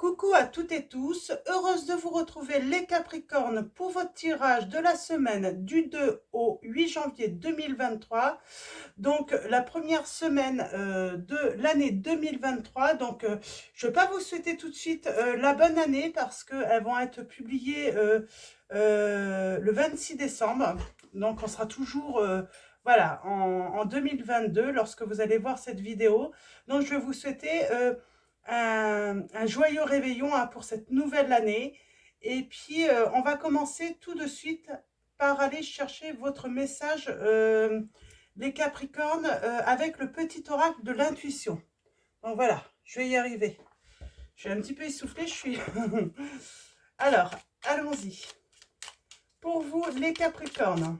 Coucou à toutes et tous, heureuse de vous retrouver les Capricornes pour votre tirage de la semaine du 2 au 8 janvier 2023. Donc la première semaine de l'année 2023. Donc je ne vais pas vous souhaiter tout de suite la bonne année parce qu'elles vont être publiées le 26 décembre. Donc on sera toujours voilà, en 2022 lorsque vous allez voir cette vidéo. Donc je vais vous souhaiter un joyeux réveillon pour cette nouvelle année. Et puis, on va commencer tout de suite par aller chercher votre message, les Capricornes, avec le petit oracle de l'intuition. Donc voilà, je vais y arriver. Je suis un petit peu essoufflée, je suis... Alors, allons-y. Pour vous, les Capricornes,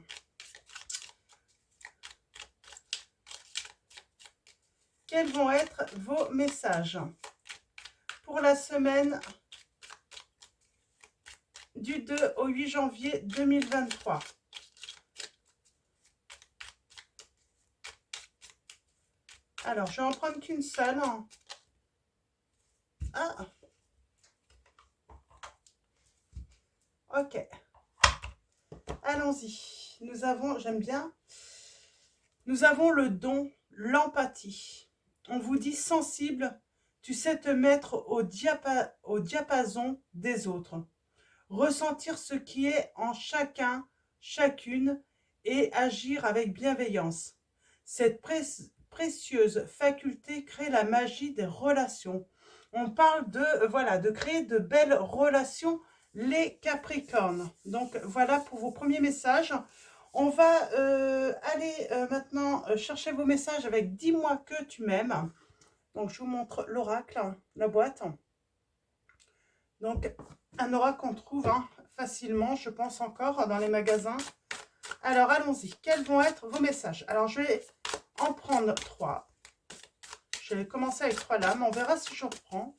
quels vont être vos messages pour la semaine du 2 au 8 janvier 2023? Alors, je vais en prendre qu'une seule. Ah, ok. Allons-y. Nous avons, j'aime bien, nous avons le don, l'empathie. On vous dit sensible, tu sais te mettre au diapason des autres. Ressentir ce qui est en chacun, chacune, et agir avec bienveillance. Cette précieuse faculté crée la magie des relations. On parle de, voilà, de créer de belles relations, les Capricornes. Donc voilà pour vos premiers messages. On va aller maintenant chercher vos messages avec Dis-moi que tu m'aimes. Donc je vous montre l'oracle, la boîte. Donc un oracle qu'on trouve facilement, je pense encore, dans les magasins. Alors allons-y, quels vont être vos messages? Alors je vais en prendre 3. Je vais commencer avec 3 lames, on verra si je reprends.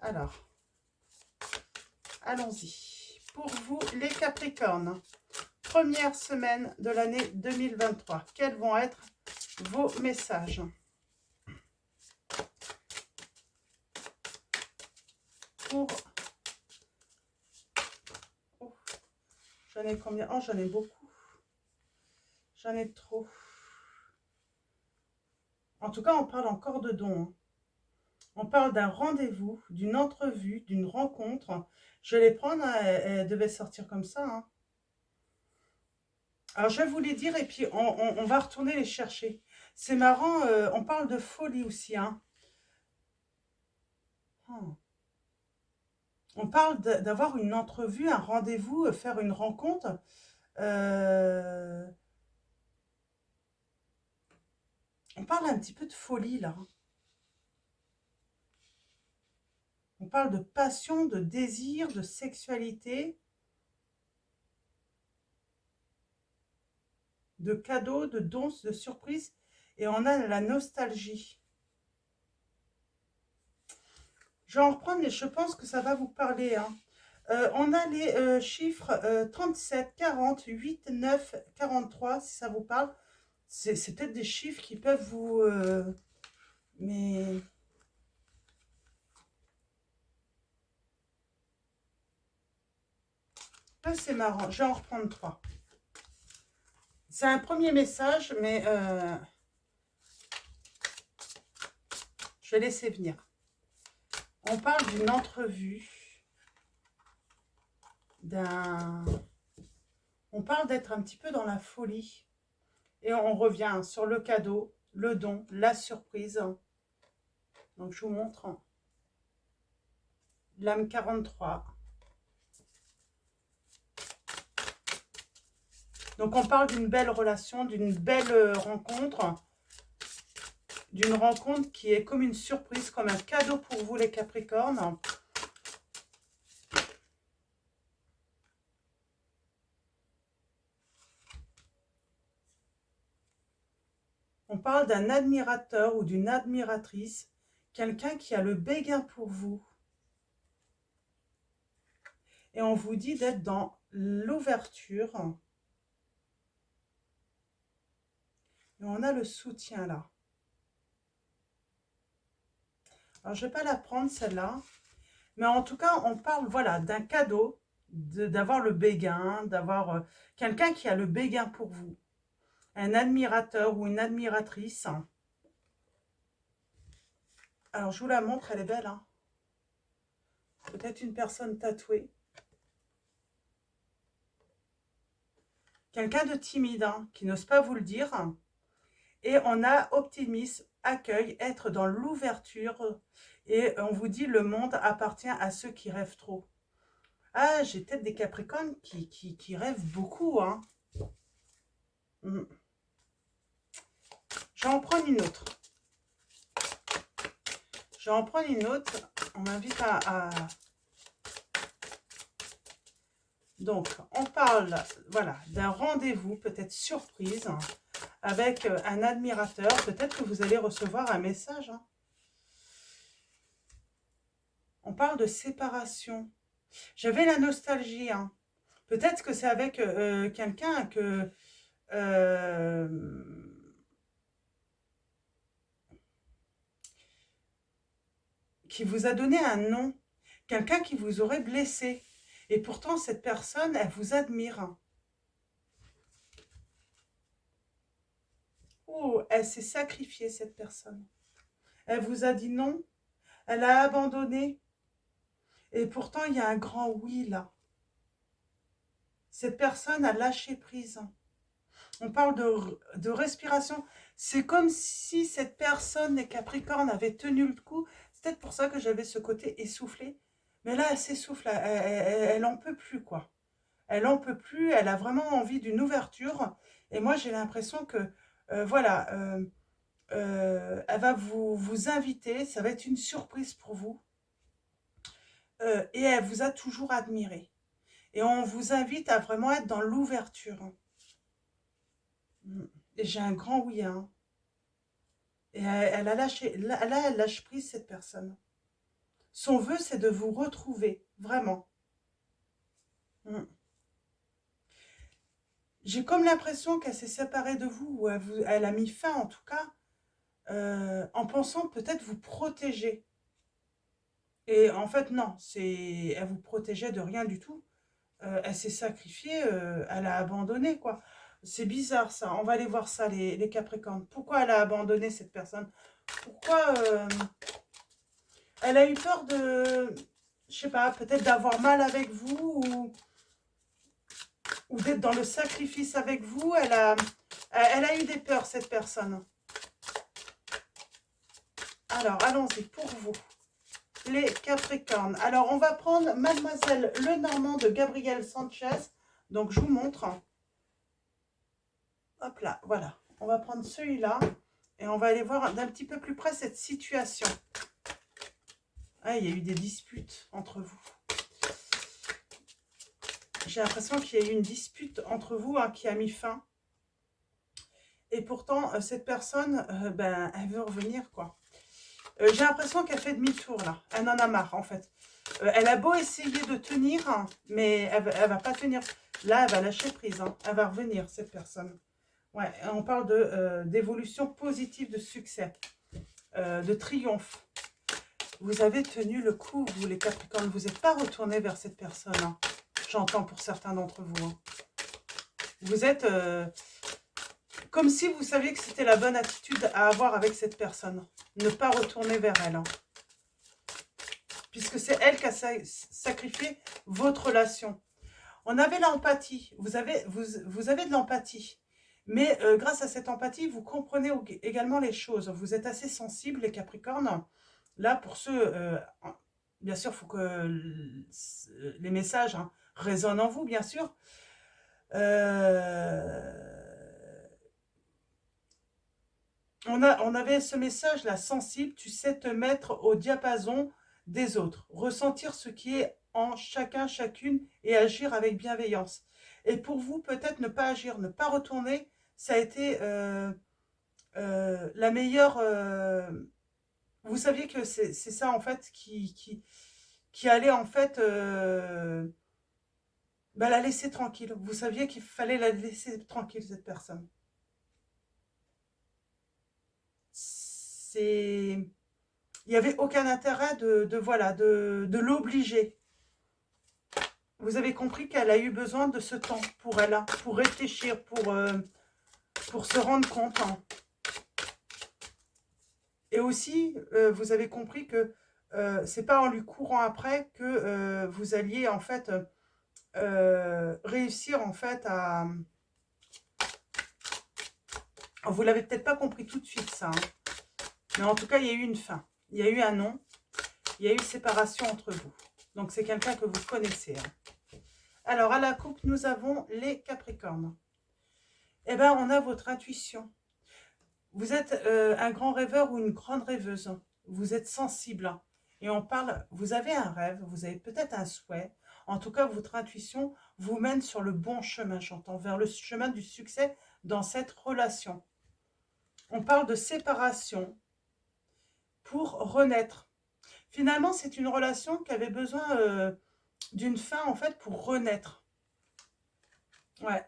Alors, allons-y. Pour vous, les Capricornes, première semaine de l'année 2023, quels vont être vos messages? Pour... Oh, j'en ai combien? Oh, j'en ai beaucoup. J'en ai trop. En tout cas, on parle encore de dons. On parle d'un rendez-vous, d'une entrevue, d'une rencontre. Je vais les prendre, elle devait sortir comme ça. Alors, je vais vous les dire et puis on va retourner les chercher. C'est marrant, on parle de folie aussi. On parle d'avoir une entrevue, un rendez-vous, faire une rencontre. On parle un petit peu de folie là. On parle de passion, de désir, de sexualité, de cadeaux, de dons, de surprises. Et on a la nostalgie. Je vais en reprendre, mais je pense que ça va vous parler. On a les chiffres 37, 40, 8, 9, 43, si ça vous parle. C'est peut-être des chiffres qui peuvent vous... mais... Là, c'est marrant. Je vais en reprendre 3. C'est un premier message, mais je vais laisser venir. On parle d'une entrevue, on parle d'être un petit peu dans la folie. Et on revient sur le cadeau, le don, la surprise. Donc, je vous montre l'âme 43. Donc, on parle d'une belle relation, d'une belle rencontre. D'une rencontre qui est comme une surprise, comme un cadeau pour vous, les Capricornes. On parle d'un admirateur ou d'une admiratrice, quelqu'un qui a le béguin pour vous. Et on vous dit d'être dans l'ouverture. Et on a le soutien là. Alors, je ne vais pas la prendre, celle-là. Mais en tout cas, on parle, voilà, d'un cadeau, d'avoir le béguin, d'avoir quelqu'un qui a le béguin pour vous. Un admirateur ou une admiratrice. Alors, je vous la montre, elle est belle, hein. Peut-être une personne tatouée. Quelqu'un de timide, hein, qui n'ose pas vous le dire. Et on a optimisme, accueil, être dans l'ouverture. Et on vous dit, le monde appartient à ceux qui rêvent trop. Ah, j'ai peut-être des Capricornes qui rêvent beaucoup, hein. Mm. Je vais en prendre une autre. Je vais en prendre une autre. On m'invite Donc, on parle, voilà, d'un rendez-vous, peut-être surprise, hein, avec un admirateur. Peut-être que vous allez recevoir un message, hein. On parle de séparation. J'avais la nostalgie, hein. Peut-être que c'est avec quelqu'un que... qui vous a donné un nom. Quelqu'un qui vous aurait blessé. Et pourtant, cette personne, elle vous admire. Oh, elle s'est sacrifiée, cette personne. Elle vous a dit non. Elle a abandonné. Et pourtant, il y a un grand oui là. Cette personne a lâché prise. On parle de respiration. C'est comme si cette personne, les Capricornes, avait tenu le coup. C'est peut-être pour ça que j'avais ce côté essoufflé. Mais là, elle s'essouffle. Elle en peut plus, quoi. Elle en peut plus. Elle a vraiment envie d'une ouverture. Et moi, j'ai l'impression que, voilà, elle va vous inviter. Ça va être une surprise pour vous. Et elle vous a toujours admiré. Et on vous invite à vraiment être dans l'ouverture. Et j'ai un grand oui, hein. Et elle a lâché, là, elle lâche prise, cette personne. Son vœu, c'est de vous retrouver, vraiment. Mm. J'ai comme l'impression qu'elle s'est séparée de vous, ou elle a mis fin, en tout cas, en pensant peut-être vous protéger. Et en fait, non, elle vous protégeait de rien du tout. Elle s'est sacrifiée, elle a abandonné, quoi. C'est bizarre, ça. On va aller voir ça, les Capricornes. Pourquoi elle a abandonné, cette personne? Pourquoi elle a eu peur de, je sais pas, peut-être d'avoir mal avec vous, ou d'être dans le sacrifice avec vous. Elle a eu des peurs, cette personne. Alors, allons-y, pour vous, les Capricornes. Alors, on va prendre Mademoiselle Lenormand de Gabriel Sanchez. Donc, je vous montre. Hop là, voilà. On va prendre celui-là et on va aller voir d'un petit peu plus près cette situation. Ah, il y a eu des disputes entre vous. J'ai l'impression qu'il y a eu une dispute entre vous, hein, qui a mis fin. Et pourtant, cette personne, ben, elle veut revenir, quoi. J'ai l'impression qu'elle fait demi-tour, là. Elle en a marre, en fait. Elle a beau essayer de tenir, hein, mais elle ne va pas tenir. Là, elle va lâcher prise, hein. Elle va revenir, cette personne. Ouais, on parle d'évolution positive, de succès, de triomphe. Vous avez tenu le coup, vous, les Capricornes. Vous n'êtes pas retourné vers cette personne, hein. J'entends pour certains d'entre vous, hein. Vous êtes comme si vous saviez que c'était la bonne attitude à avoir avec cette personne. Ne pas retourner vers elle, hein. Puisque c'est elle qui a sacrifié votre relation. On avait l'empathie. Vous avez de l'empathie. Mais grâce à cette empathie, vous comprenez également les choses. Vous êtes assez sensibles, les Capricornes. Là, pour ceux, bien sûr, il faut que les messages, hein, résonnent en vous, bien sûr. On avait ce message-là, sensible, tu sais te mettre au diapason des autres, ressentir ce qui est en chacun, chacune, et agir avec bienveillance. Et pour vous, peut-être ne pas agir, ne pas retourner, ça a été la meilleure... vous saviez que c'est ça, en fait, qui allait, en fait, bah, la laisser tranquille. Vous saviez qu'il fallait la laisser tranquille, cette personne. C'est... il n'y avait aucun intérêt voilà, de l'obliger. Vous avez compris qu'elle a eu besoin de ce temps pour elle, hein, pour réfléchir, pour se rendre compte. Hein. Et aussi, vous avez compris que c'est pas en lui courant après que vous alliez en fait réussir en fait à... Vous l'avez peut-être pas compris tout de suite ça, hein. Mais en tout cas il y a eu une fin, il y a eu un non, il y a eu séparation entre vous. Donc c'est quelqu'un que vous connaissez. Hein. Alors à la coupe nous avons les Capricornes. Eh bien on a votre intuition. Vous êtes un grand rêveur ou une grande rêveuse. Vous êtes sensible. Hein. Et on parle, vous avez un rêve, vous avez peut-être un souhait. En tout cas, votre intuition vous mène sur le bon chemin, j'entends, vers le chemin du succès dans cette relation. On parle de séparation pour renaître. Finalement, c'est une relation qui avait besoin d'une fin, en fait, pour renaître. Ouais.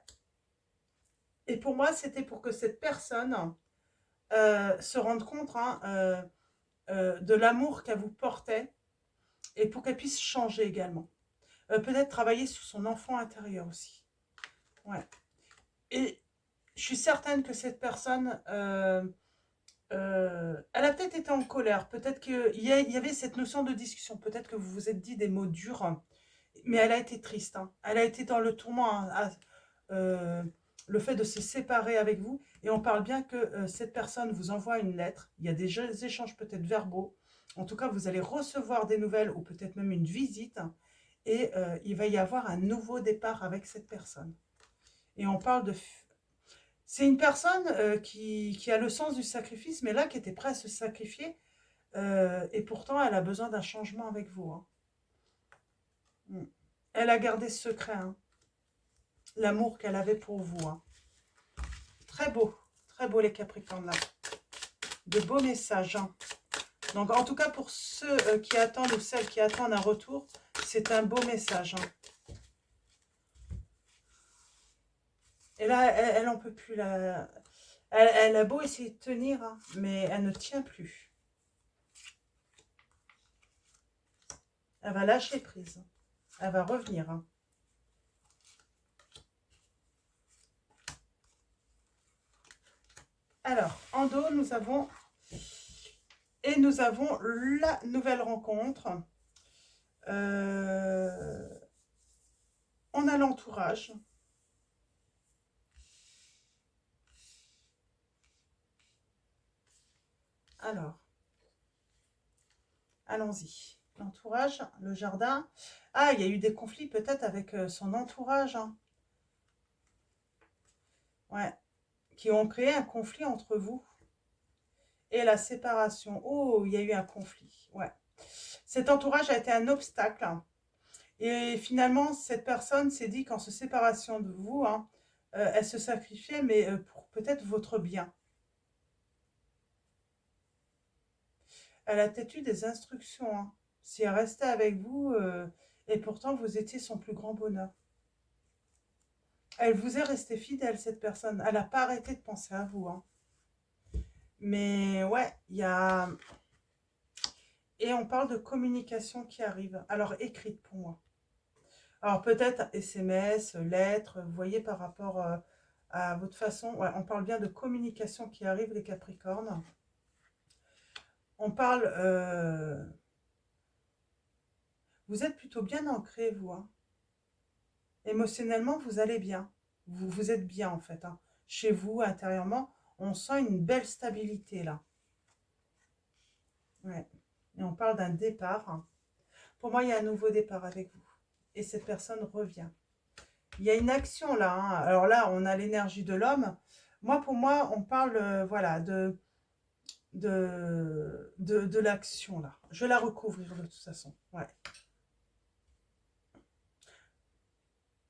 Et pour moi, c'était pour que cette personne se rende compte hein, de l'amour qu'elle vous portait et pour qu'elle puisse changer également. Peut-être travailler sur son enfant intérieur aussi. Ouais. Et je suis certaine que cette personne, elle a peut-être été en colère. Peut-être qu'il y avait cette notion de discussion. Peut-être que vous vous êtes dit des mots durs. Mais elle a été triste. Hein. Elle a été dans le tourment. Hein, le fait de se séparer avec vous. Et on parle bien que cette personne vous envoie une lettre. Il y a des échanges peut-être verbaux. En tout cas, vous allez recevoir des nouvelles ou peut-être même une visite. Et il va y avoir un nouveau départ avec cette personne. Et on parle de... C'est une personne qui a le sens du sacrifice, mais là, qui était prête à se sacrifier. Et pourtant, elle a besoin d'un changement avec vous. Hein. Elle a gardé ce secret. Hein. L'amour qu'elle avait pour vous. Hein. Très beau les Capricornes là. De beaux messages. Hein. Donc en tout cas pour ceux qui attendent ou celles qui attendent un retour, c'est un beau message. Hein. Et là, elle en peut plus. Là. Elle a beau essayer de tenir, hein, mais elle ne tient plus. Elle va lâcher prise. Elle va revenir. Hein. Alors, en dos, nous avons... Et nous avons la nouvelle rencontre. On a l'entourage. Alors, allons-y. L'entourage, le jardin. Ah, il y a eu des conflits peut-être avec son entourage. Hein. Ouais. Qui ont créé un conflit entre vous. Et la séparation. Oh, il y a eu un conflit. Ouais. Cet entourage a été un obstacle. Hein. Et finalement, cette personne s'est dit qu'en se séparation de vous, hein, elle se sacrifiait, mais pour peut-être votre bien. Elle a peut-être eu des instructions. Hein. Si elle restait avec vous, et pourtant vous étiez son plus grand bonheur. Elle vous est restée fidèle, cette personne. Elle n'a pas arrêté de penser à vous. Hein. Mais ouais, il y a... Et on parle de communication qui arrive. Alors, écrite pour moi. Alors, peut-être SMS, lettres, vous voyez, par rapport à votre façon. Ouais, on parle bien de communication qui arrive, les Capricornes. On parle... vous êtes plutôt bien ancré, vous. Hein. Émotionnellement, vous allez bien. Vous êtes bien, en fait. Hein. Chez vous, intérieurement, on sent une belle stabilité, là. Ouais. Et on parle d'un départ. Hein. Pour moi, il y a un nouveau départ avec vous. Et cette personne revient. Il y a une action, là. Hein. Alors là, on a l'énergie de l'homme. Moi, pour moi, on parle, voilà, de l'action, là. Je vais la recouvrir, de toute façon. Ouais.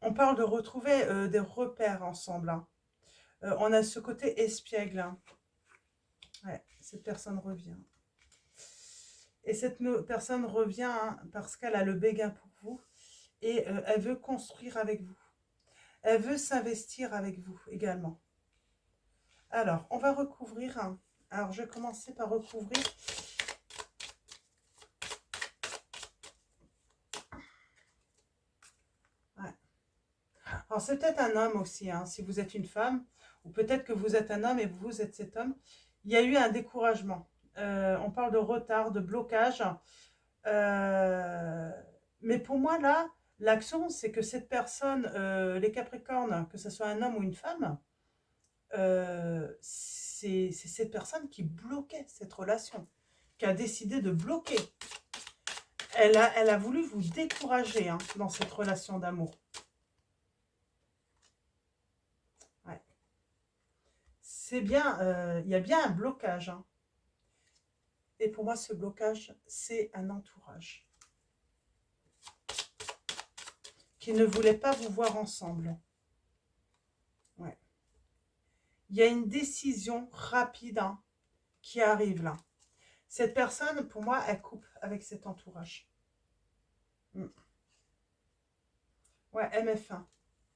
On parle de retrouver des repères ensemble. Hein. On a ce côté espiègle. Hein. Ouais, cette personne revient. Et cette personne revient hein, parce qu'elle a le béguin pour vous. Et elle veut construire avec vous. Elle veut s'investir avec vous également. Alors, on va recouvrir. Hein. Alors, je vais commencer par recouvrir Alors, c'est peut-être un homme aussi, hein, si vous êtes une femme, ou peut-être que vous êtes un homme et vous êtes cet homme. Il y a eu un découragement. On parle de retard, de blocage. Euh, mais pour moi, là, l'action, c'est que cette personne, les Capricornes, que ce soit un homme ou une femme, c'est cette personne qui bloquait cette relation, qui a décidé de bloquer. Elle a voulu vous décourager hein, dans cette relation d'amour. Ouais. C'est bien, il y a bien un blocage. Hein. Et pour moi, ce blocage, c'est un entourage qui ne voulait pas vous voir ensemble. Ouais. Il y a une décision rapide hein, qui arrive là. Cette personne, pour moi, elle coupe avec cet entourage. Ouais, MF1.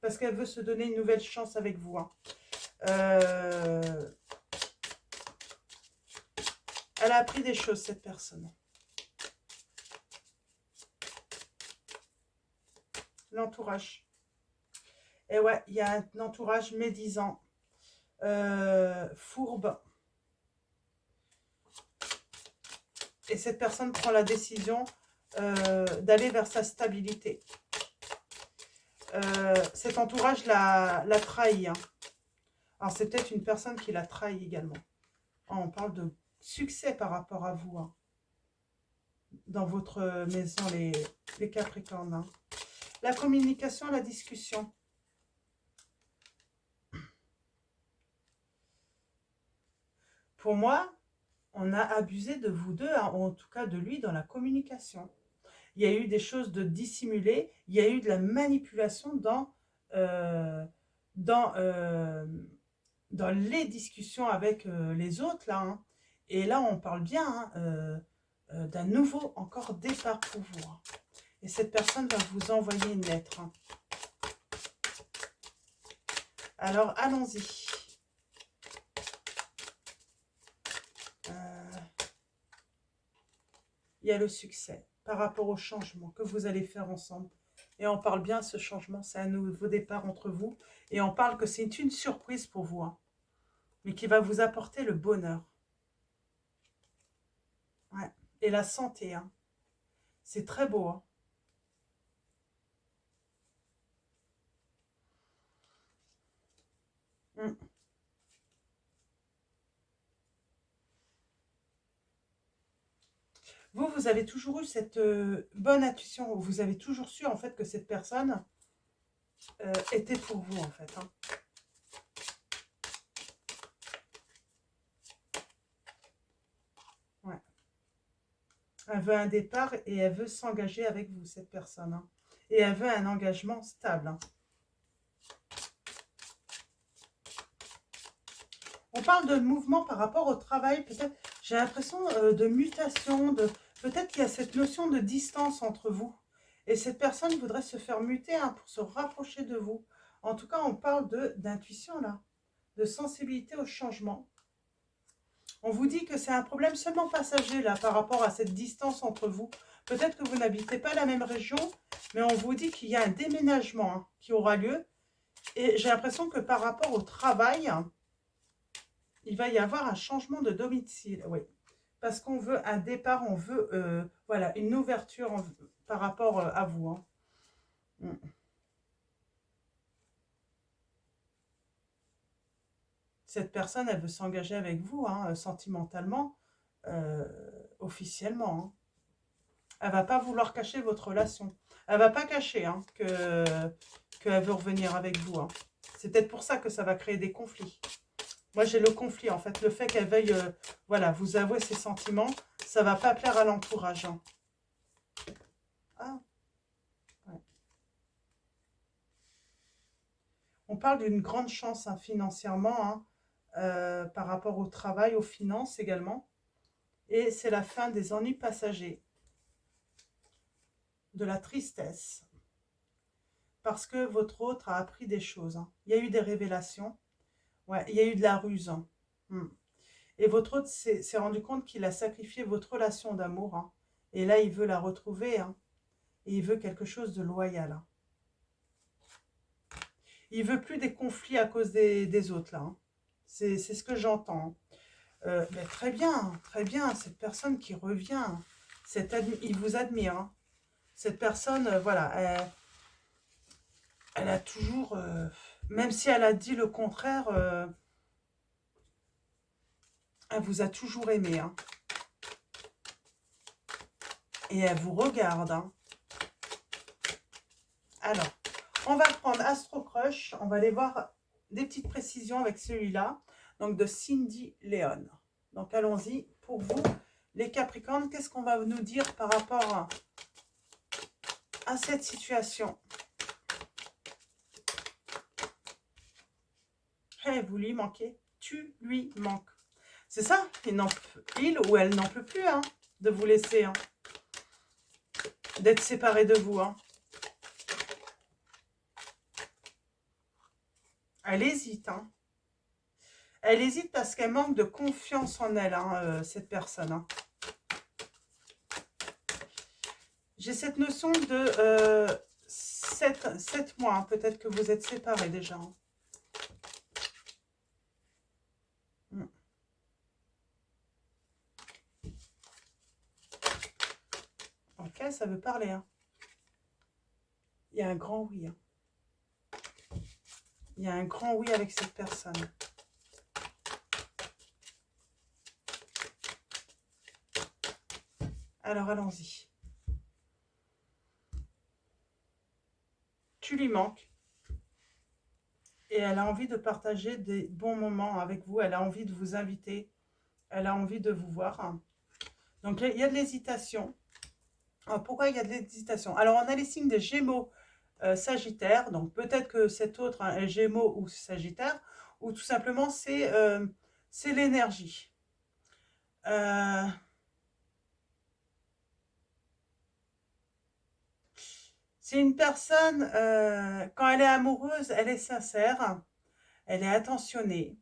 Parce qu'elle veut se donner une nouvelle chance avec vous. Hein. Elle a appris des choses, cette personne. L'entourage. Et ouais, il y a un entourage médisant, fourbe. Et cette personne prend la décision d'aller vers sa stabilité. Cet entourage l'a trahi. Hein. Alors, c'est peut-être une personne qui l'a trahi également. On parle de succès par rapport à vous. Hein. Dans votre maison, les Capricornes. Hein. La communication, la discussion. Pour moi, on a abusé de vous deux, hein, en tout cas de lui, dans la communication. Il y a eu des choses de dissimulées, il y a eu de la manipulation dans, dans les discussions avec les autres, là. Hein. Et là, on parle bien hein, d'un nouveau encore départ pour vous. Hein. Et cette personne va vous envoyer une lettre. Hein. Alors, allons-y. Il y a le succès par rapport au changement que vous allez faire ensemble. Et on parle bien, ce changement, c'est un nouveau départ entre vous. Et on parle que c'est une surprise pour vous, hein, mais qui va vous apporter le bonheur. Ouais. Et la santé, hein. C'est très beau. Hein. Mm. Vous avez toujours eu cette bonne intuition. Vous avez toujours su, en fait, que cette personne était pour vous, en fait. Hein. Ouais. Elle veut un départ et elle veut s'engager avec vous, cette personne. Hein. Et elle veut un engagement stable. Hein. On parle de mouvement par rapport au travail, peut-être, j'ai l'impression de mutation, peut-être qu'il y a cette notion de distance entre vous. Et cette personne voudrait se faire muter hein, pour se rapprocher de vous. En tout cas, on parle d'intuition là, de sensibilité au changement. On vous dit que c'est un problème seulement passager là, par rapport à cette distance entre vous. Peut-être que vous n'habitez pas la même région, mais on vous dit qu'il y a un déménagement hein, qui aura lieu. Et j'ai l'impression que par rapport au travail... il va y avoir un changement de domicile, oui. Parce qu'on veut un départ, on veut voilà, une ouverture par rapport à vous. Hein. Mm. Cette personne, elle veut s'engager avec vous, hein, sentimentalement, euh, officiellement. Hein. Elle va pas vouloir cacher votre relation. Elle va pas cacher hein, qu'elle veut revenir avec vous. Hein. C'est peut-être pour ça que ça va créer des conflits. Moi, j'ai le conflit, en fait. Le fait qu'elle veuille voilà, vous avouer ses sentiments, ça va pas plaire à l'entourage. Hein. Ah, ouais. On parle d'une grande chance hein, financièrement, hein, par rapport au travail, aux finances également. Et c'est la fin des ennuis passagers, de la tristesse. Parce que votre autre a appris des choses. Hein. Il y a eu des révélations. Ouais, il y a eu de la ruse. Hein. Et votre autre s'est rendu compte qu'il a sacrifié votre relation d'amour. Hein. Et là, il veut la retrouver. Hein. Et il veut quelque chose de loyal. Hein. Il veut plus des conflits à cause des autres, là. Hein. C'est ce que j'entends. Mais très bien, cette personne qui revient, il vous admire. Hein. Cette personne, voilà, elle a toujours, même si elle a dit le contraire, elle vous a toujours aimé. Hein. Et elle vous regarde. Hein. Alors, on va prendre Astro Crush. On va aller voir des petites précisions avec celui-là. Donc, de Cindy Leon. Donc, allons-y. Pour vous, les Capricornes, qu'est-ce qu'on va nous dire par rapport à cette situation? Hey, vous lui manquez. Tu lui manques. C'est ça, il ou elle n'en peut plus hein, de vous laisser, hein, d'être séparé de vous. Hein. Elle hésite. Hein. Elle hésite parce qu'elle manque de confiance en elle, hein, cette personne. Hein. J'ai cette notion de 7 mois. Hein, peut-être que vous êtes séparés déjà. Hein. Ok, ça veut parler. Hein. Il y a un grand oui. Hein. Il y a un grand oui avec cette personne. Alors, allons-y. Tu lui manques. Et elle a envie de partager des bons moments avec vous. Elle a envie de vous inviter. Elle a envie de vous voir. Donc, il y a de l'hésitation. Pourquoi il y a de l'hésitation? Alors, on a les signes des Gémeaux, Sagittaire. Donc, peut-être que cet autre hein, est Gémeaux ou Sagittaire. Ou tout simplement, c'est l'énergie. C'est une personne, quand elle est amoureuse, elle est sincère. Elle est attentionnée.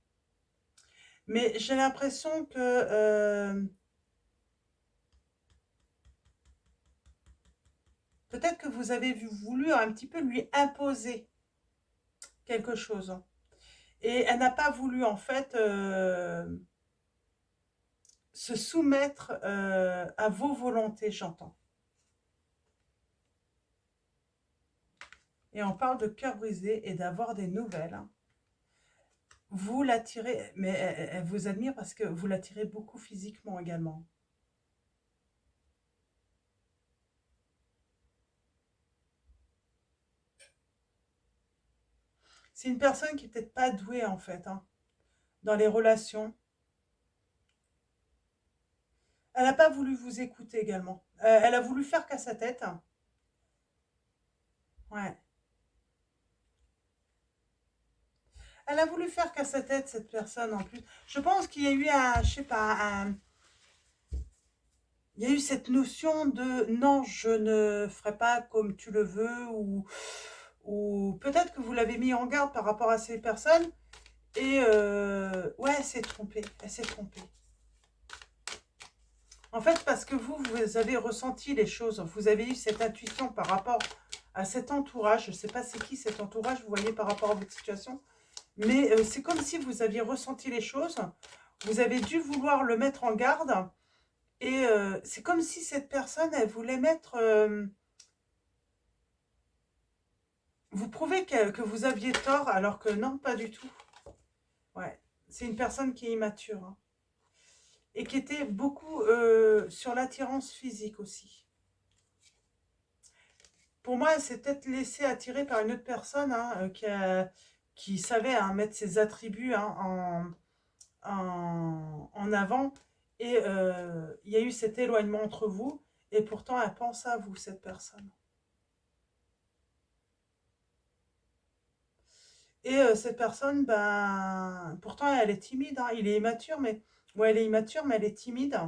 Mais j'ai l'impression que peut-être que vous avez voulu un petit peu lui imposer quelque chose. Et elle n'a pas voulu en fait se soumettre à vos volontés, j'entends. Et on parle de cœur brisé et d'avoir des nouvelles. Hein. Vous l'attirez, mais elle vous admire parce que vous l'attirez beaucoup physiquement également. C'est une personne qui n'est peut-être pas douée en fait, hein, dans les relations. Elle n'a pas voulu vous écouter également. Elle a voulu faire qu'à sa tête. Ouais. Elle a voulu faire qu'à sa tête, cette personne, en plus. Je pense qu'il y a eu je sais pas, il y a eu cette notion de non, je ne ferai pas comme tu le veux, ou peut-être que vous l'avez mis en garde par rapport à ces personnes, et ouais, elle s'est trompée, elle s'est trompée. En fait, parce que vous avez ressenti les choses, vous avez eu cette intuition par rapport à cet entourage, je ne sais pas c'est qui cet entourage, vous voyez, par rapport à votre situation, mais c'est comme si vous aviez ressenti les choses, vous avez dû vouloir le mettre en garde, et c'est comme si cette personne, elle voulait mettre... vous prouvez que vous aviez tort, alors que non, pas du tout. Ouais, c'est une personne qui est immature, hein, et qui était beaucoup sur l'attirance physique aussi. Pour moi, elle s'est peut-être laissée attirer par une autre personne hein, qui savait hein, mettre ses attributs hein, en avant. Et il y a eu cet éloignement entre vous. Et pourtant, elle pense à vous, cette personne. Et cette personne, ben, pourtant, elle est timide. Hein, il est immature, mais... Ouais, elle est immature, mais elle est timide.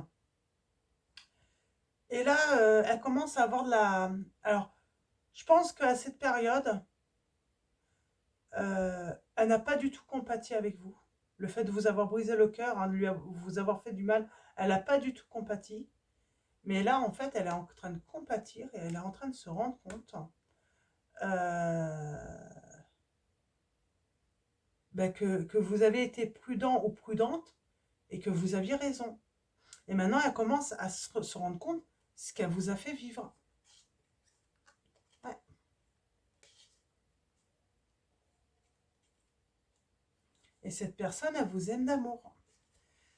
Et là, elle commence à avoir de la... Alors, je pense qu'à cette période, elle n'a pas du tout compati avec vous. Le fait de vous avoir brisé le cœur, hein, de vous avoir fait du mal, elle n'a pas du tout compati. Mais là, en fait, elle est en train de compatir et elle est en train de se rendre compte. Euh, ben, que vous avez été prudent ou prudente et que vous aviez raison. Et maintenant, elle commence à se rendre compte ce qu'elle vous a fait vivre. Ouais. Et cette personne, elle vous aime d'amour.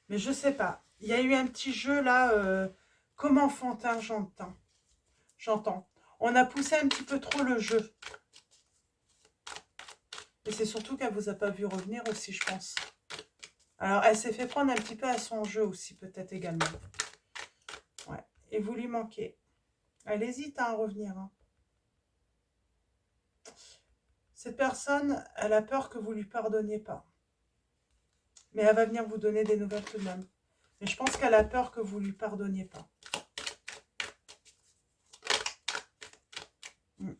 Mais je sais pas. Il y a eu un petit jeu là, comme enfantin, j'entends. On a poussé un petit peu trop le jeu. Et c'est surtout qu'elle vous a pas vu revenir aussi, je pense. Alors, elle s'est fait prendre un petit peu à son jeu aussi, peut-être également. Ouais. Et vous lui manquez. Elle hésite à revenir. Hein. Cette personne, elle a peur que vous lui pardonniez pas. Mais elle va venir vous donner des nouvelles tout de même. Mais je pense qu'elle a peur que vous lui pardonniez pas. Mm.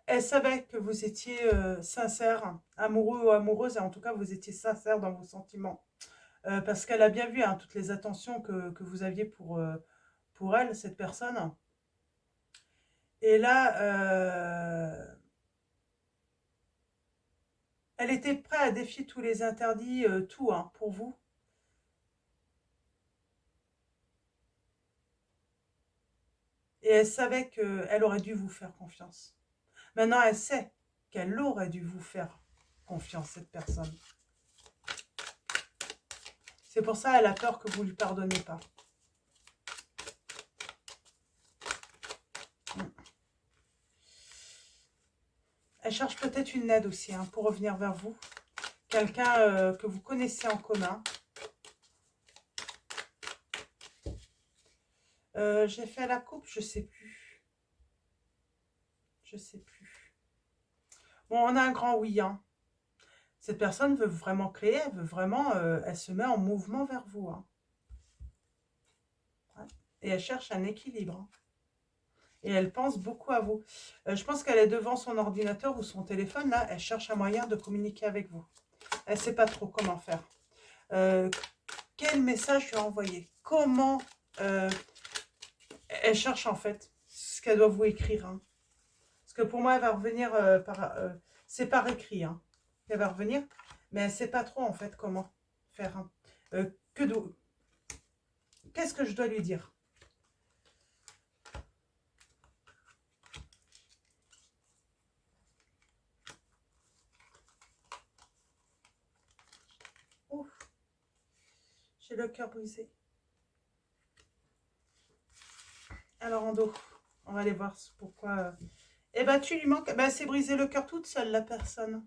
Elle savait que vous étiez sincère, amoureux ou amoureuse, et en tout cas, vous étiez sincère dans vos sentiments. Parce qu'elle a bien vu hein, toutes les attentions que vous aviez pour elle, cette personne. Et là, elle était prête à défier tous les interdits, tout, hein, pour vous. Et elle savait qu'elle aurait dû vous faire confiance. Maintenant, elle sait qu'elle aurait dû vous faire confiance, cette personne. C'est pour ça qu'elle a peur que vous ne lui pardonniez pas. Elle cherche peut-être une aide aussi hein, pour revenir vers vous. Quelqu'un que vous connaissez en commun. J'ai fait la coupe, je sais plus. Je sais plus. Bon, on a un grand oui. Hein. Cette personne veut vraiment créer, elle veut vraiment, elle se met en mouvement vers vous. Hein. Ouais. Et elle cherche un équilibre. Hein. Et elle pense beaucoup à vous. Je pense qu'elle est devant son ordinateur ou son téléphone, là, elle cherche un moyen de communiquer avec vous. Elle ne sait pas trop comment faire. Quel message lui envoyer? Comment elle cherche en fait ce qu'elle doit vous écrire. Hein. Parce que pour moi, elle va revenir c'est par écrit. Hein. Elle va revenir, mais elle ne sait pas trop en fait comment faire. Hein. Qu'est-ce que je dois lui dire? Ouf, j'ai le cœur brisé. Alors, Ando, on va aller voir pourquoi. Eh ben, tu lui manques. Ben, c'est briser le cœur toute seule, la personne.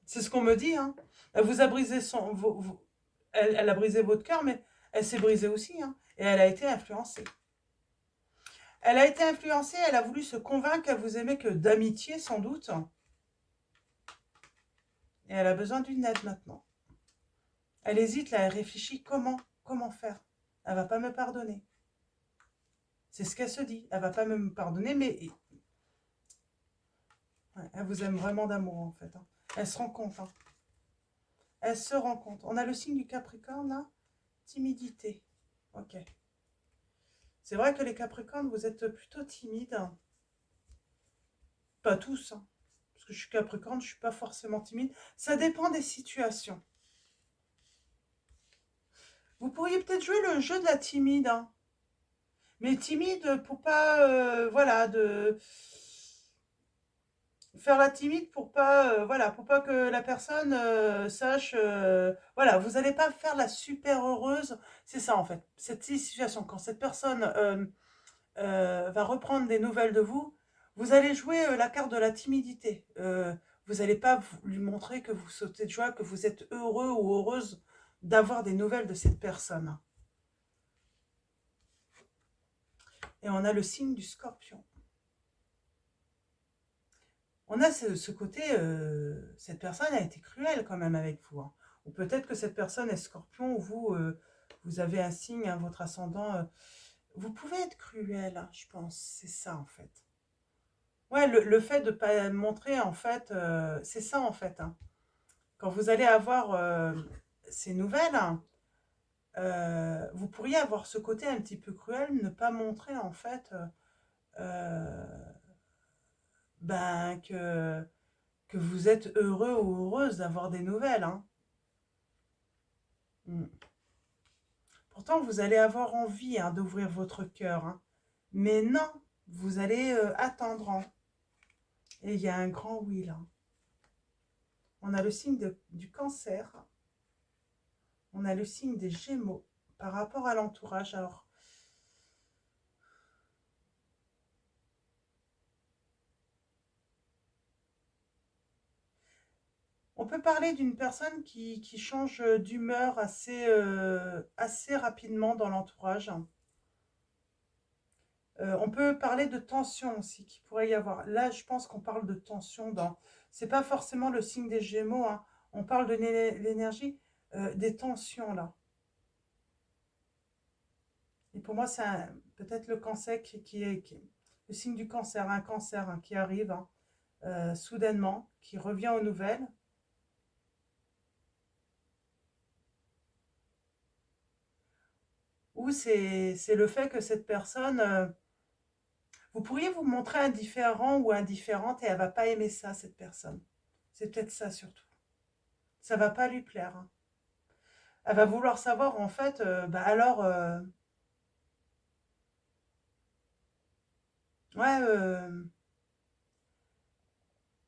C'est ce qu'on me dit. Hein. Elle vous a brisé elle a brisé votre cœur, mais elle s'est brisée aussi. Hein. Et elle a été influencée. Elle a été influencée, elle a voulu se convaincre qu'elle vous aimait que d'amitié, sans doute. Et elle a besoin d'une aide maintenant. Elle hésite, là, elle réfléchit comment faire. Elle va pas me pardonner. C'est ce qu'elle se dit. Elle va pas me pardonner, mais ouais, elle vous aime vraiment d'amour, en fait. Hein. Elle se rend compte. Hein. Elle se rend compte. On a le signe du Capricorne, là. Timidité. Ok. C'est vrai que les Capricornes, vous êtes plutôt timides. Pas tous, hein. Parce que je suis Capricorne, je suis pas forcément timide. Ça dépend des situations. Vous pourriez peut-être jouer le jeu de la timide. Hein. Mais timide pour pas, voilà, de faire la timide pour pas, voilà, pour pas que la personne sache, voilà, vous n'allez pas faire la super heureuse. C'est ça en fait, cette situation. Quand cette personne va reprendre des nouvelles de vous, vous allez jouer la carte de la timidité. Vous n'allez pas lui montrer que vous sautez de joie, que vous êtes heureux ou heureuse d'avoir des nouvelles de cette personne. Et on a le signe du Scorpion. On a ce côté, cette personne a été cruelle quand même avec vous. Hein. Ou peut-être que cette personne est Scorpion, ou vous, vous avez un signe, hein, votre ascendant. Vous pouvez être cruel, hein, je pense. C'est ça en fait. Ouais, le fait de ne pas montrer, en fait, c'est ça en fait. Hein. Quand vous allez avoir ces nouvelles, hein, vous pourriez avoir ce côté un petit peu cruel, ne pas montrer en fait euh, ben, que vous êtes heureux ou heureuse d'avoir des nouvelles. Hein. Mm. Pourtant, vous allez avoir envie hein, d'ouvrir votre cœur. Hein. Mais non, vous allez attendre. Hein. Et il y a un grand oui là. On a le signe du cancer. On a le signe des Gémeaux par rapport à l'entourage. Alors, on peut parler d'une personne qui change d'humeur assez rapidement dans l'entourage. On peut parler de tension aussi qui pourrait y avoir. Là, je pense qu'on parle de tension dans. C'est pas forcément le signe des Gémeaux. Hein. On parle de l'énergie des tensions là. Et pour moi, c'est peut-être le cancer le signe du cancer, un cancer hein, qui arrive hein, soudainement, qui revient aux nouvelles. Ou c'est le fait que cette personne, vous pourriez vous montrer indifférent ou indifférente et elle va pas aimer ça, cette personne. C'est peut-être ça surtout. Ça va pas lui plaire. Hein. Elle va vouloir savoir en fait, bah alors, ouais,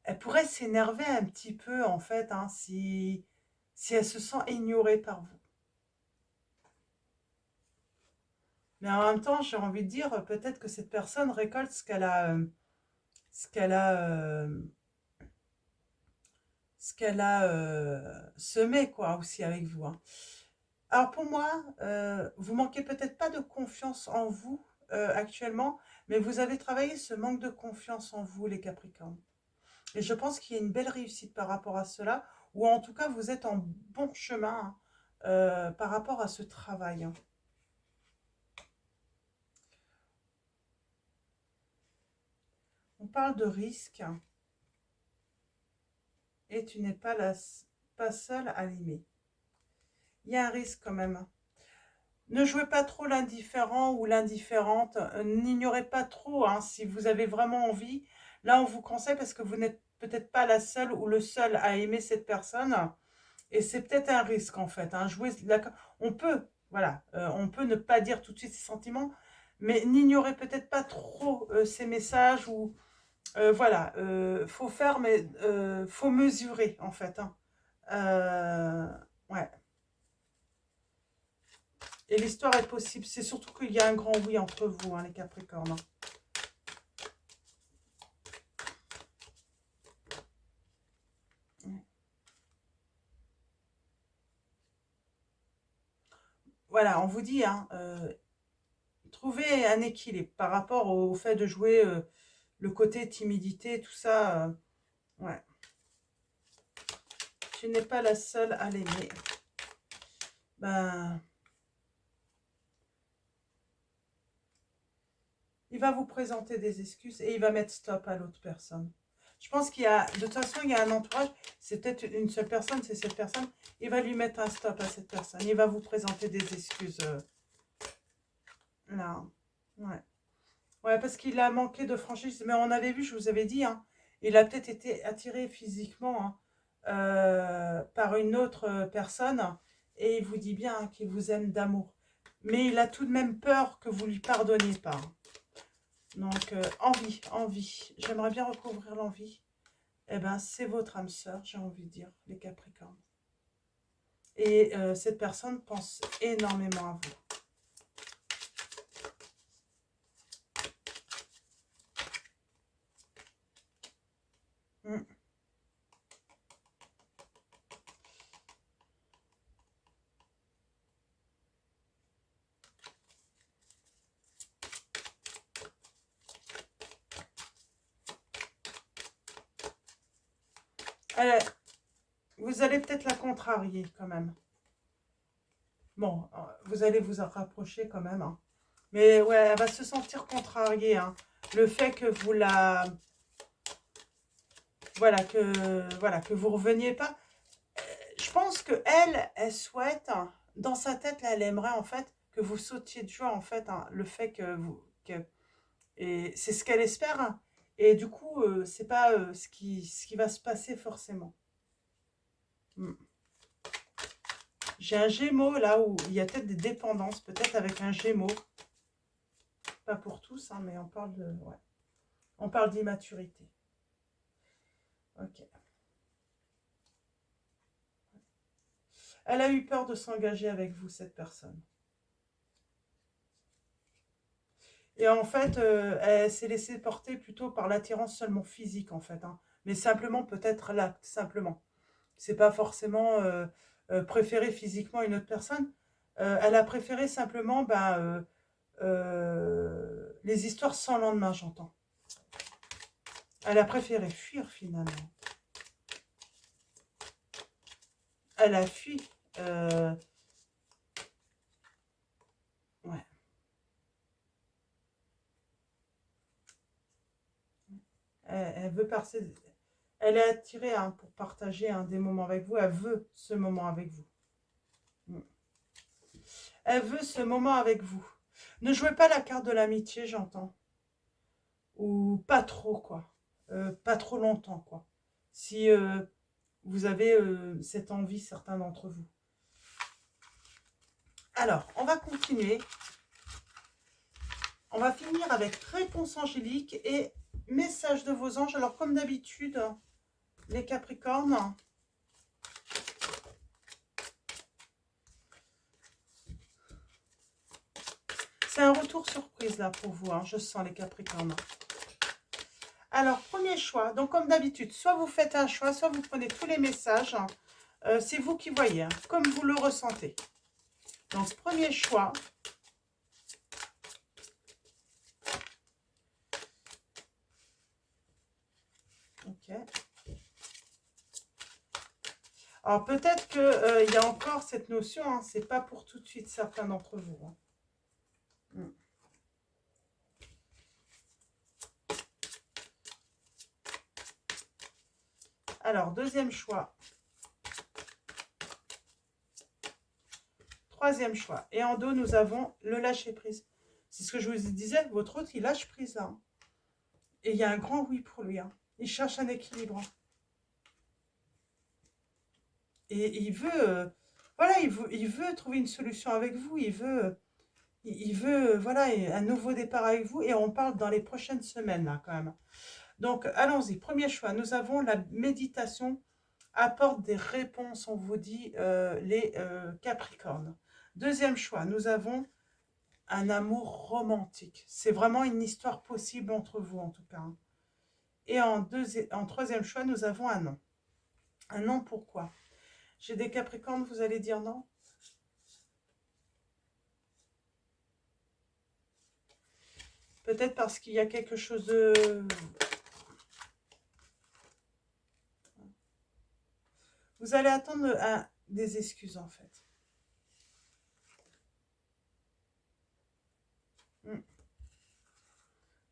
elle pourrait s'énerver un petit peu en fait, hein, si elle se sent ignorée par vous. Mais en même temps, j'ai envie de dire, peut-être que cette personne récolte ce qu'elle a, semé quoi aussi avec vous. Hein. Alors pour moi, vous manquez peut-être pas de confiance en vous actuellement, mais vous avez travaillé ce manque de confiance en vous, les Capricornes. Et je pense qu'il y a une belle réussite par rapport à cela, ou en tout cas vous êtes en bon chemin hein, par rapport à ce travail. Hein. On parle de risque et tu n'es pas seul à l'aimer. Il y a un risque quand même. Hein. Ne jouez pas trop l'indifférent ou l'indifférente. N'ignorez pas trop hein, si vous avez vraiment envie. Là, on vous conseille parce que vous n'êtes peut-être pas la seule ou le seul à aimer cette personne. Et c'est peut-être un risque en fait. Hein. On peut, voilà, on peut ne pas dire tout de suite ses sentiments, mais n'ignorez peut-être pas trop ces messages ou voilà, faut faire, mais faut mesurer en fait. Hein. Euh, ouais. Et l'histoire est possible. C'est surtout qu'il y a un grand oui entre vous, hein, les Capricornes. Hein. Voilà, on vous dit, hein, trouvez un équilibre par rapport au fait de jouer le côté timidité, tout ça. Ouais. Tu n'es pas la seule à l'aimer. Ben, il va vous présenter des excuses et il va mettre stop à l'autre personne. Je pense qu'il y a, de toute façon, il y a un entourage, c'est peut-être une seule personne, c'est cette personne, il va lui mettre un stop à cette personne, il va vous présenter des excuses. Là, ouais. Ouais, parce qu'il a manqué de franchise, mais on avait vu, je vous avais dit, hein, il a peut-être été attiré physiquement hein, par une autre personne, et il vous dit bien hein, qu'il vous aime d'amour. Mais il a tout de même peur que vous lui pardonniez pas. Donc, envie. J'aimerais bien recouvrir l'envie. Eh ben, c'est votre âme sœur, j'ai envie de dire, les Capricornes. Et cette personne pense énormément à vous. Mm. Vous allez peut-être la contrarier quand même. Bon, vous allez vous en rapprocher quand même. Hein. Mais ouais, elle va se sentir contrariée. Hein. Le fait que vous la... voilà, que vous reveniez pas. Je pense que elle souhaite dans sa tête, là, elle aimerait en fait que vous sautiez de joie, en fait, hein, le fait et c'est ce qu'elle espère, hein. Et du coup, c'est pas ce qui va se passer forcément. Hmm. J'ai un Gémeaux là où il y a peut-être des dépendances, peut-être avec un Gémeaux. Pas pour tous, hein, mais on parle de, ouais. On parle d'immaturité. Ok. Elle a eu peur de s'engager avec vous, cette personne. Et en fait, elle s'est laissée porter plutôt par l'attirance seulement physique, en fait, hein. Mais simplement, peut-être là, simplement. C'est pas forcément préférer physiquement une autre personne. Elle a préféré simplement les histoires sans lendemain, j'entends. Elle a préféré fuir finalement. Elle a fui. Ouais. Elle veut passer. Elle est attirée, hein, pour partager, hein, des moments avec vous. Elle veut ce moment avec vous. Elle veut ce moment avec vous. Ne jouez pas la carte de l'amitié, j'entends. Ou pas trop, quoi. Pas trop longtemps, quoi. Si vous avez cette envie, certains d'entre vous. Alors, on va continuer. On va finir avec réponse angélique et message de vos anges. Alors, comme d'habitude, les Capricornes. C'est un retour surprise, là, pour vous, hein. Je sens les Capricornes. Alors, premier choix. Donc, comme d'habitude, soit vous faites un choix, soit vous prenez tous les messages. C'est vous qui voyez, hein, comme vous le ressentez. Donc, premier choix. Ok. Alors, peut-être qu'il y a encore cette notion, hein, c'est pas pour tout de suite certains d'entre vous. Hein. Alors, deuxième choix. Troisième choix. Et en dos, nous avons le lâcher-prise. C'est ce que je vous disais, votre autre, il lâche prise là. Hein. Et il y a un grand oui pour lui. Hein. Il cherche un équilibre. Et il veut, voilà, il veut trouver une solution avec vous. Il veut, voilà, un nouveau départ avec vous. Et on parle dans les prochaines semaines, là, quand même. Donc, allons-y. Premier choix. Nous avons la méditation apporte des réponses, on vous dit, les Capricornes. Deuxième choix. Nous avons un amour romantique. C'est vraiment une histoire possible entre vous, en tout cas. Hein. Et en troisième choix, nous avons un non. Un non, pourquoi? J'ai des Capricornes, vous allez dire non? Peut-être parce qu'il y a quelque chose de... Vous allez attendre des excuses, en fait.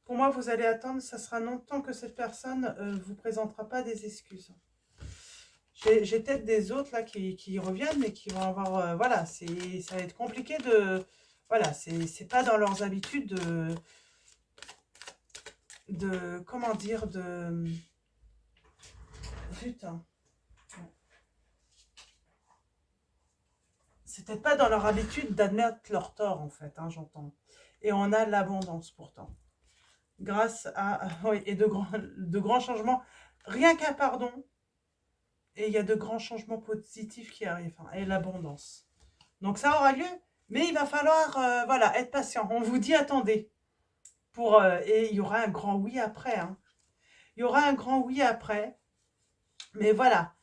Pour moi, vous allez attendre, ça sera non tant que cette personne ne vous présentera pas des excuses. J'ai peut-être des autres là qui reviennent, mais qui vont avoir... voilà, ça va être compliqué de... Voilà, c'est pas dans leurs habitudes comment dire, Zut, hein. C'est peut-être pas dans leur habitude d'admettre leur tort, en fait, hein, j'entends. Et on a l'abondance, pourtant. Grâce à... Oui, et de grands changements. Rien qu'un pardon, et il y a de grands changements positifs qui arrivent, hein, et l'abondance. Donc ça aura lieu, mais il va falloir voilà, être patient. On vous dit attendez. Et il y aura un grand oui après. Hein. Il y aura un grand oui après. Mais voilà,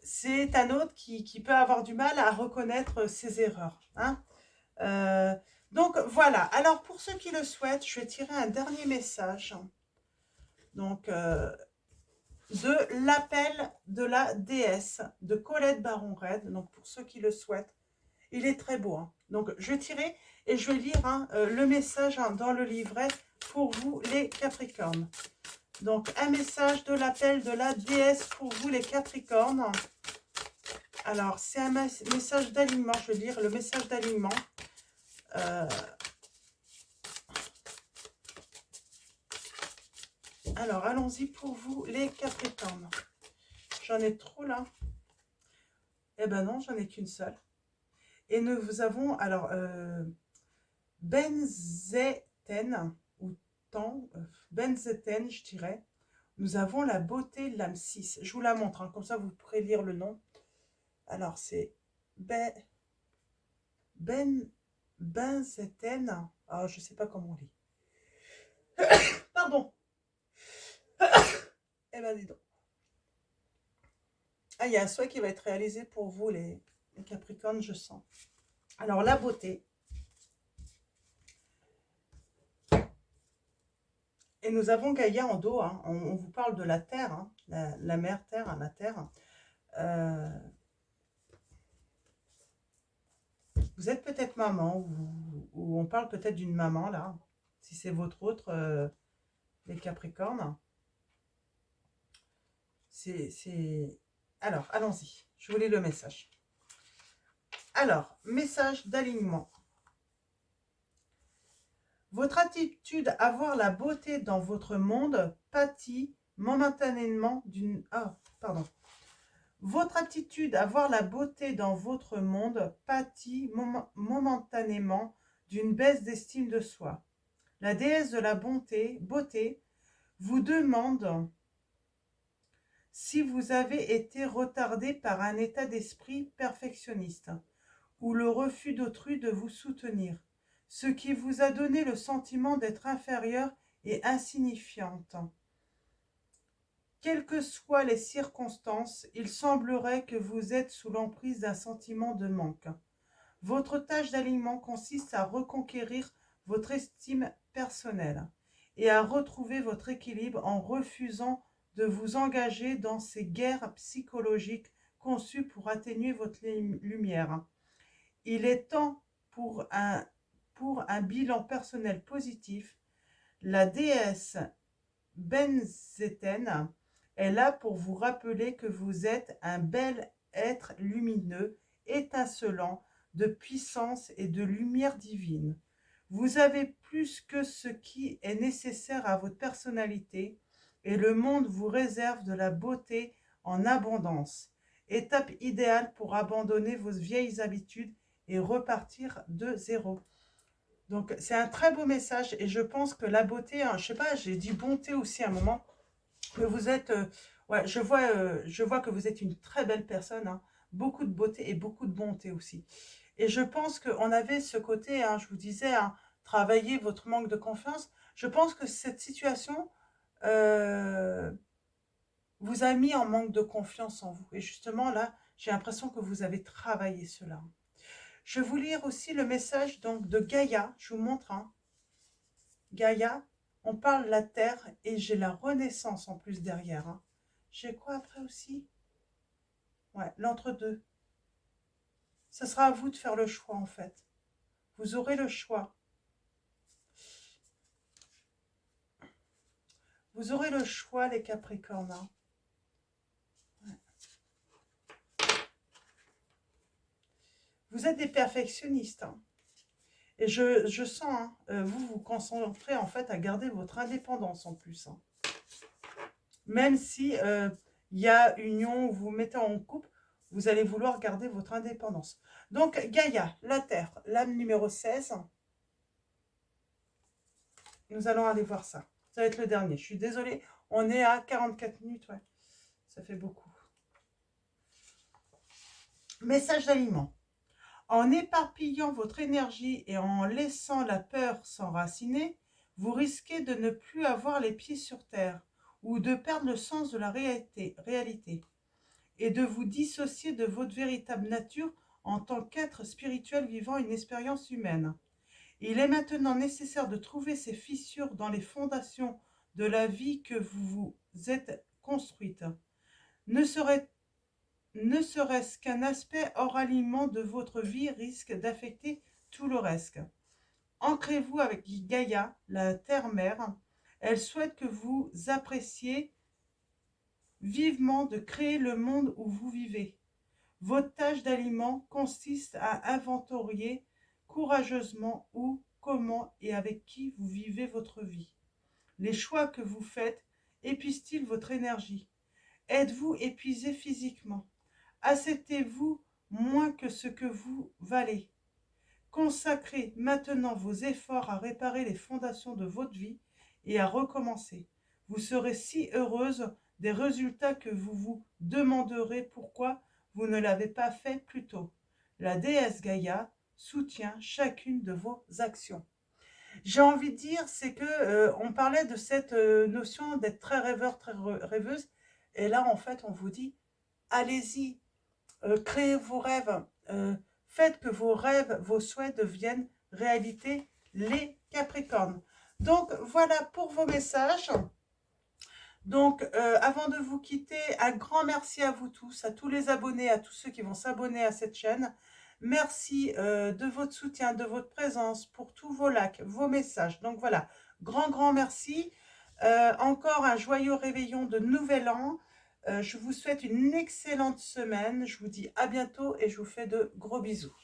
c'est un autre qui peut avoir du mal à reconnaître ses erreurs. Hein. Donc voilà, alors pour ceux qui le souhaitent, je vais tirer un dernier message. Donc, de l'appel de la déesse de Colette Baron-Red. Donc pour ceux qui le souhaitent, il est très beau. Hein. Donc je vais tirer et je vais lire hein, le message hein, dans le livret pour vous les Capricornes. Donc un message de l'appel de la déesse pour vous les Capricornes. Alors, c'est un message d'alignement. Je vais lire le message d'alignement. Alors, allons-y pour vous, les Capricornes. J'en ai trop là. Eh ben non, j'en ai qu'une seule. Et nous avons, alors, Benzeten, ou temps, Benzeten, je dirais. Nous avons la beauté, l'âme 6. Je vous la montre, hein, comme ça vous pourrez lire le nom. Alors, c'est Benzeten. Ah, je ne sais pas comment on lit. Pardon. Eh ben, dis donc. Ah, il y a un souhait qui va être réalisé pour vous, les Capricornes, je sens. Alors, la beauté. Et nous avons Gaïa en dos. Hein. On vous parle de la Terre, hein, la mère Terre, hein, la Terre. Vous êtes peut-être maman, ou on parle peut-être d'une maman, là. Si c'est votre autre, les Capricornes. Alors, allons-y. Je vous lis le message. Alors, message d'alignement. Votre attitude à voir la beauté dans votre monde pâtit momentanément d'une... Ah, pardon. Votre attitude à voir la beauté dans votre monde pâtit momentanément d'une baisse d'estime de soi. La déesse de la beauté vous demande si vous avez été retardé par un état d'esprit perfectionniste ou le refus d'autrui de vous soutenir, ce qui vous a donné le sentiment d'être inférieur et insignifiante. Quelles que soient les circonstances, il semblerait que vous êtes sous l'emprise d'un sentiment de manque. Votre tâche d'alignement consiste à reconquérir votre estime personnelle et à retrouver votre équilibre en refusant de vous engager dans ces guerres psychologiques conçues pour atténuer votre lumière. Il est temps pour un bilan personnel positif. La déesse Benzeten est là pour vous rappeler que vous êtes un bel être lumineux, étincelant de puissance et de lumière divine. Vous avez plus que ce qui est nécessaire à votre personnalité et le monde vous réserve de la beauté en abondance. Étape idéale pour abandonner vos vieilles habitudes et repartir de zéro. Donc, c'est un très beau message et je pense que la beauté, hein, je sais pas, j'ai dit bonté aussi à un moment, que vous êtes, ouais, je vois que vous êtes une très belle personne, hein, beaucoup de beauté et beaucoup de bonté aussi. Et je pense qu'on avait ce côté, hein, je vous disais, hein, travailler votre manque de confiance. Je pense que cette situation vous a mis en manque de confiance en vous. Et justement, là, j'ai l'impression que vous avez travaillé cela. Je vais vous lire aussi le message donc, de Gaïa. Je vous montre. Hein. Gaïa, on parle la terre et j'ai la renaissance en plus derrière. Hein. J'ai quoi après aussi? Ouais, l'entre-deux. Ce sera à vous de faire le choix en fait. Vous aurez le choix. Vous aurez le choix les Capricornes. Hein. Ouais. Vous êtes des perfectionnistes. Hein. Et je sens, hein, vous vous concentrez en fait à garder votre indépendance en plus. Hein. Même si il y a union, vous vous mettez en couple, vous allez vouloir garder votre indépendance. Donc Gaïa, la Terre, l'âme numéro 16. Nous allons aller voir ça. Ça va être le dernier. Je suis désolée, on est à 44 minutes. Ouais. Ça fait beaucoup. Message d'aliment. En éparpillant votre énergie et en laissant la peur s'enraciner, vous risquez de ne plus avoir les pieds sur terre ou de perdre le sens de la réalité et de vous dissocier de votre véritable nature en tant qu'être spirituel vivant une expérience humaine. Il est maintenant nécessaire de trouver ces fissures dans les fondations de la vie que vous vous êtes construite. Ne serait-ce qu'un aspect hors alignement de votre vie risque d'affecter tout le reste. Ancrez-vous avec Gaïa, la terre-mère. Elle souhaite que vous appréciez vivement de créer le monde où vous vivez. Votre tâche d'aliment consiste à inventorier courageusement où, comment et avec qui vous vivez votre vie. Les choix que vous faites épuisent-ils votre énergie? Êtes-vous épuisé physiquement? Acceptez-vous moins que ce que vous valez? Consacrez maintenant vos efforts à réparer les fondations de votre vie et à recommencer. Vous serez si heureuse des résultats que vous vous demanderez pourquoi vous ne l'avez pas fait plus tôt. La déesse Gaïa soutient chacune de vos actions. J'ai envie de dire, c'est que on parlait de cette notion d'être très rêveur, très rêveuse, et là en fait on vous dit, allez-y, créez vos rêves, faites que vos rêves, vos souhaits deviennent réalité, les Capricornes. Donc voilà pour vos messages. Donc avant de vous quitter, un grand merci à vous tous, à tous les abonnés, à tous ceux qui vont s'abonner à cette chaîne. Merci de votre soutien, de votre présence, pour tous vos likes, vos messages. Donc voilà, grand merci. Encore un joyeux réveillon de Nouvel An. Je vous souhaite une excellente semaine. Je vous dis à bientôt et je vous fais de gros bisous.